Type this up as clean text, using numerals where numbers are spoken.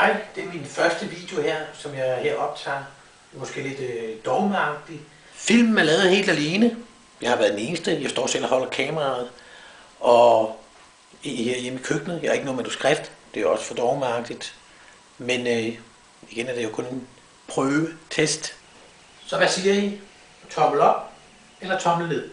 Hej, det er min første video her, som jeg her optager. Måske lidt dogmeagtig. Filmen er lavet helt alene. Jeg har været den eneste. Jeg står selv og holder kameraet. Og her hjemme i køkkenet. Jeg har ikke noget manuskript. Det er også for dogmeagtigt. Men igen er det jo kun en prøvetest. Så hvad siger I? Tommel op eller tommel ned?